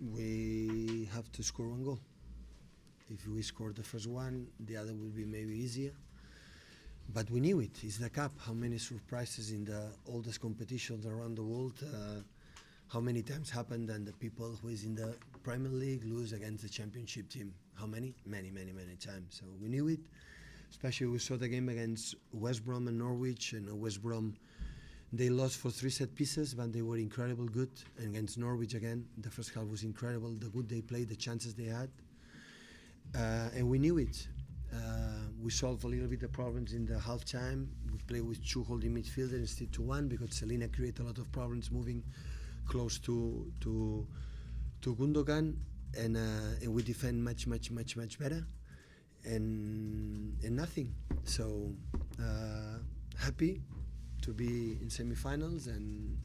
We have to score one goal. If we score the first one, the other will be maybe easier. But we knew it. It's the cup. How many surprises in the oldest competitions around the world? How many times happened that the people who is in the Premier League lose against the Championship team? How many? Many, many, many times. So we knew it. Especially we saw the game against West Brom and Norwich, and West Brom, they lost for 3 set pieces, but they were incredible good. And against Norwich again, the first half was incredible. The good they played, the chances they had, and we knew it. We solved a little bit the problems in the half time. We played with 2 holding midfielders instead to 1 because Selina created a lot of problems moving close to Gundogan, and we defend much better, and nothing. So happy to be in semi-finals, and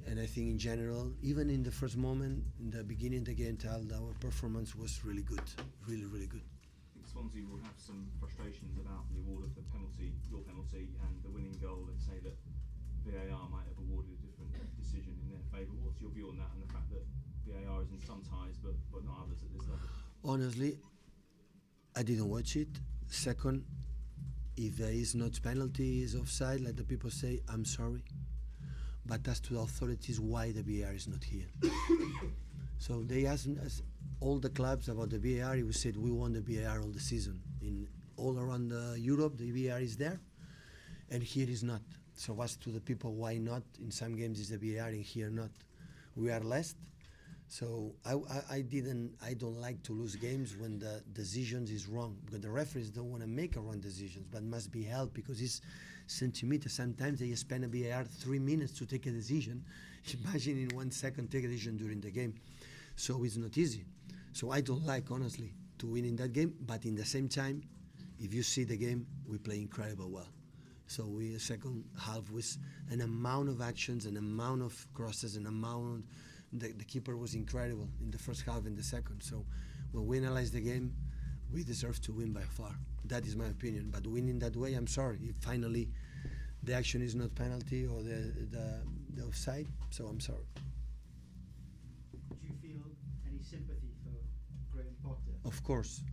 I think in general, even in the first moment, in the beginning of the game, our performance was really good, really good. I think Swansea will have some frustrations about the award of the penalty, your penalty, and the winning goal, and say that VAR might have awarded a different decision in their favour. What's your view on that, and the fact that VAR is in some ties but not others at this level? Honestly, I didn't watch it. Second, if there is not penalty, is offside, like the people say, I'm sorry. But as to the authorities, why the VAR is not here? So they asked us, all the clubs about the VAR. We said we want the VAR all the season. In all around Europe, the VAR is there, and here is not. So as to the people, why not? In some games is the VAR, and here not. We are last. So I don't like to lose games when the decisions is wrong, because the referees don't want to make a wrong decisions, but must be helped because it's centimeters. Sometimes they spend a VAR 3 minutes to take a decision. Imagine in 1 second take a decision during the game. So it's not easy. So I don't like, honestly, to win in that game, but in the same time, if you see the game, we play incredible well. So we second half with an amount of actions, an amount of crosses, an amount. The keeper was incredible in the first half and the second. So when we analyze the game, we deserve to win by far. That is my opinion. But winning that way, I'm sorry. If finally the action is not penalty or the offside, so I'm sorry. Do you feel any sympathy for Graham Potter? Of course.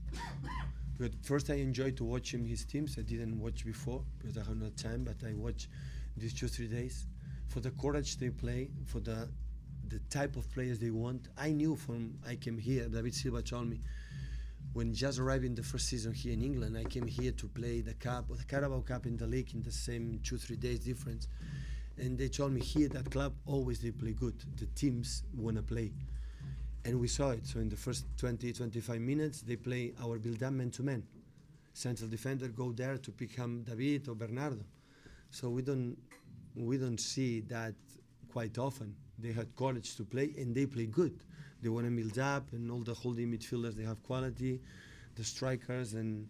But first I enjoy to watch him, his teams. I didn't watch before because I have no time, but I watch these 2-3 days. For the courage they play, for the type of players they want. I knew from I came here, David Silva told me, when just arrived in the first season here in England, I came here to play the Cup, or the Carabao Cup in the league in the same 2-3 days difference. And they told me here that club always they play good. The teams want to play. And we saw it. So in the first 20-25 minutes, they play our build-up man-to-man. Central defender go there to pick him David or Bernardo. So we don't see that quite often. They had courage to play, and they play good. They want to build up, and all the holding midfielders, they have quality. The strikers, and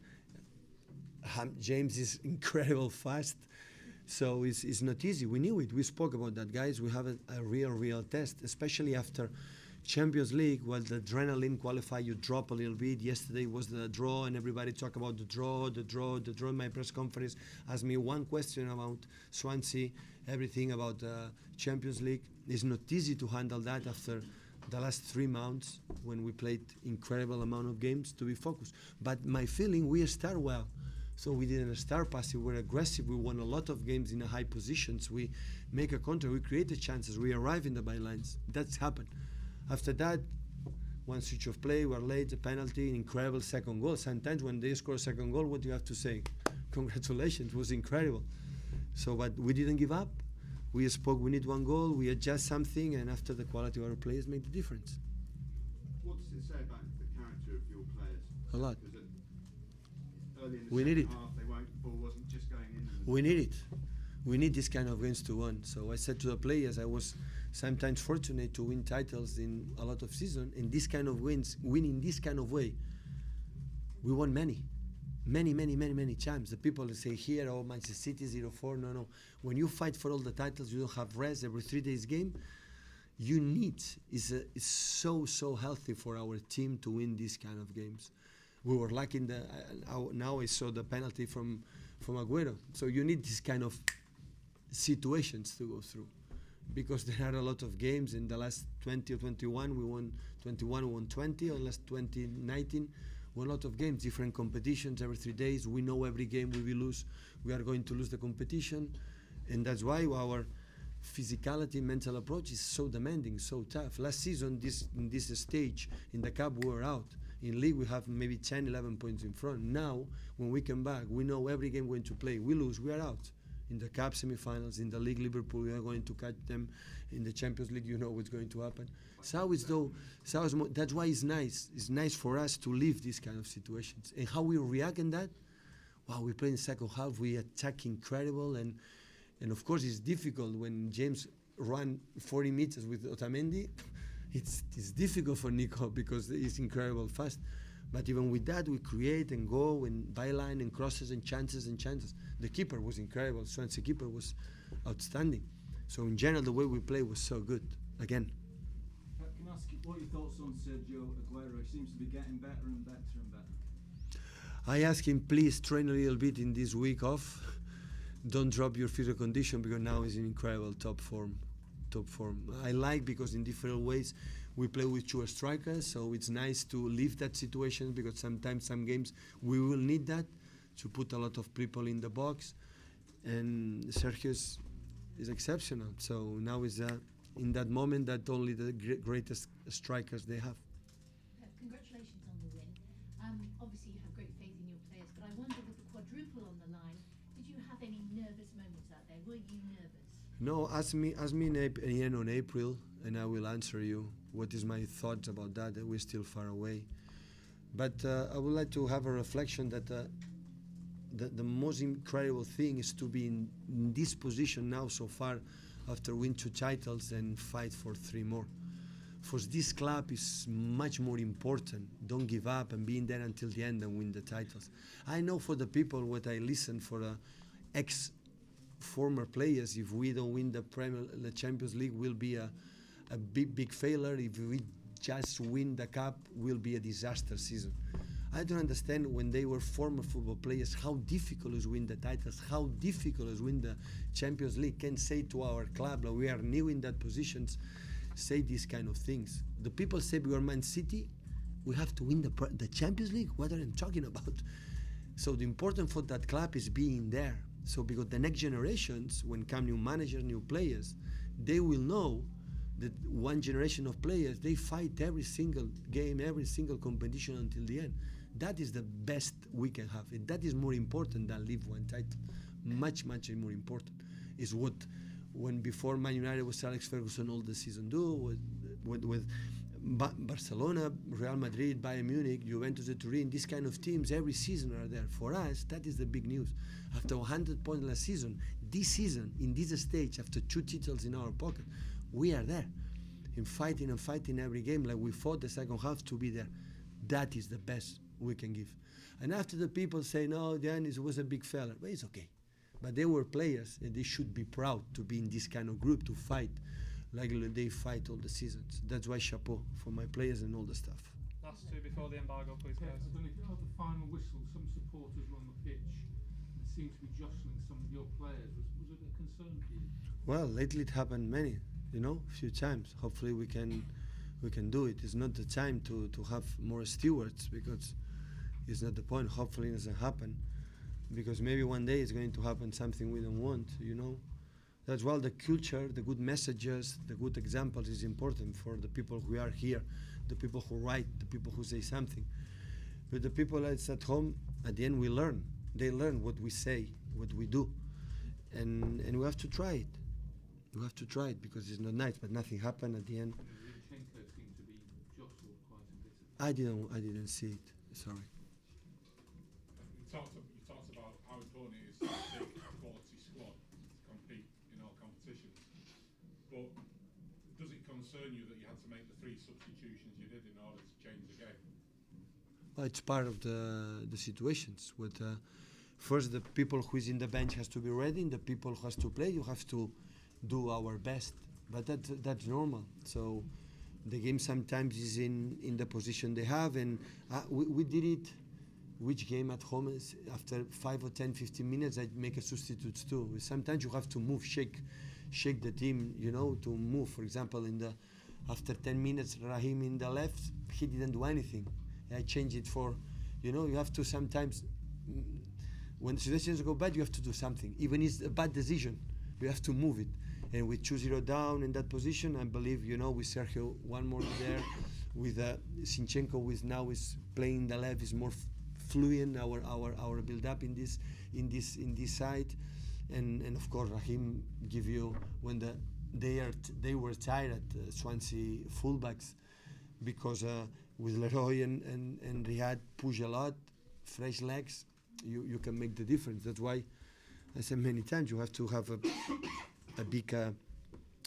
James is incredible fast. So it's not easy. We knew it. We spoke about that, guys. We have a real test, especially after Champions League. Well, the adrenaline qualify, you drop a little bit. Yesterday was the draw, and everybody talk about the draw. In my press conference, asked me one question about Swansea, everything about the Champions League. It's not easy to handle that after the last 3 months when we played incredible amount of games to be focused. But my feeling, we start well. So we didn't start passive, we're aggressive, we won a lot of games in a high positions, we make a counter, we create the chances, we arrive in the bylines. That's happened. After that, one switch of play, we're late, a penalty, an incredible second goal. Sometimes when they score a second goal, what do you have to say? Congratulations, it was incredible. So, but we didn't give up. We spoke, we need 1 goal, we adjust something, and after the quality of our players made the difference. What does it say about the character of your players? A lot. Early in the We need it. half, the ball wasn't just going in. We need it. We need this kind of games to win. So I said to the players, I was sometimes fortunate to win titles in a lot of seasons. In this kind of wins, winning this kind of way, we won many times. The people say here, oh, Manchester City 0-4. No. When you fight for all the titles, you don't have rest every 3 days game. You need, it's so healthy for our team to win these kind of games. We were lucky in the, now I saw the penalty from Aguero. So you need this kind of situations to go through. because there are a lot of games. In the last 20 or 21, we won 21, we won 20. Or last 2019, won a lot of games, different competitions every 3 days. We know every game we will lose, we are going to lose the competition, and that's why our physicality, mental approach is so demanding, so tough. Last season, in this stage, in the cup, we were out. In league, we have maybe 10, 11 points in front. Now, when we come back, we know every game we're going to play. We lose, we are out. In the cup semi-finals, in the league, Liverpool, we are going to catch them. In the Champions League, you know what's going to happen. That's why it's nice. It's nice for us to live these kind of situations. And how we react in that, wow, we play in the second half, we attack incredible, and of course it's difficult when James ran 40 meters with Otamendi. It's difficult for Nico because he's incredible fast. But even with that, we create and go and byline and crosses and chances and chances. The keeper was incredible. Swansea keeper was outstanding. So in general, the way we play was so good. Again. Can I ask you what your thoughts on Sergio Aguero? He seems to be getting better and better and better. I asked him, please train a little bit in this week off. Don't drop your physical condition, because now he's in incredible top form. I like, because in different ways we play with two strikers, so it's nice to leave that situation, because sometimes some games we will need that to put a lot of people in the box, and Sergio is exceptional. So now is in that moment that only the greatest strikers they have. Congratulations on the win. Obviously you have great faith in your players, but I wonder, with the quadruple on the line, did you have any nervous moments out there? Were you nervous? No, ask me again on April, and I will answer you what is my thoughts about that. We're still far away, but I would like to have a reflection that the most incredible thing is to be in this position now so far, after win 2 titles and fight for 3 more. For this club is much more important. Don't give up and be in there until the end and win the titles. I know for the people what I listen for former players, if we don't win the Champions League, will be a big failure. If we just win the cup, will be a disaster season. I don't understand, when they were former football players, how difficult it is win the titles, how difficult it is win the Champions League. Can say to our club, like, we are new in that positions, say these kind of things. The people say we are Man City, we have to win the Champions League. What are they talking about? So the important for that club is being there. So because the next generations, when come new managers, new players, they will know that one generation of players, they fight every single game, every single competition until the end. That is the best we can have. And that is more important than live one title. Much, much more important. Is what, when before Man United was Alex Ferguson all the season do, with Barcelona, Real Madrid, Bayern Munich, Juventus de Turin, these kind of teams every season are there. For us, that is the big news. After 100 points last season, this season, in this stage, after 2 titles in our pocket, we are there, in fighting and fighting every game, like we fought the second half to be there. That is the best we can give. And after the people say, no, Giannis was a big fella, well, it's okay. But they were players, and they should be proud to be in this kind of group, to fight like they fight all the seasons. That's why chapeau for my players and all the stuff. Last 2 before the embargo, please, Yeah, guys. I don't know if you heard the final whistle, some supporters were on the pitch and seemed to be jostling some of your players. Was it a concern for you? Well, lately it happened a few times. Hopefully we can do it. It's not the time to have more stewards, because it's not the point. Hopefully it doesn't happen, because maybe one day it's going to happen something we don't want, That's why the culture, the good messages, the good examples is important for the people who are here, the people who write, the people who say something. But the people that's at home, at the end we learn. They learn what we say, what we do. And we have to try it. We have to try it, because it's not nice, but nothing happened at the end. Zinchenko seemed to be jostled quite a bit. I didn't see it, sorry. You talked about how important it is to have a quality squad to compete in all competitions. But does it concern you that you had to make the 3 substitutions you did in order to change the game? Well, it's part of the situations. First, the people who is in the bench has to be ready, and the people who has to play, you have to do our best. But that's normal. So the game sometimes is in the position they have, and we did it. Which game at home is after 5 or 10, 15 minutes, I make a substitute too. Sometimes you have to move, shake shake the team, to move. For example, after 10 minutes, Raheem in the left, he didn't do anything. I changed it for, you have to sometimes, when situations go bad, you have to do something. Even if it's a bad decision, you have to move it. And with 2-0 down in that position, I believe, with Sergio one more there, with Zinchenko, now is playing the left, is more fluent. Our build up in this side, and of course Raheem give you when they were tired at Swansea fullbacks, because with Leroy and Riyad push a lot, fresh legs, you can make the difference. That's why I said many times you have to have a big a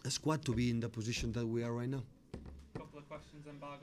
squad to be in the position that we are right now. Couple of questions, embargo.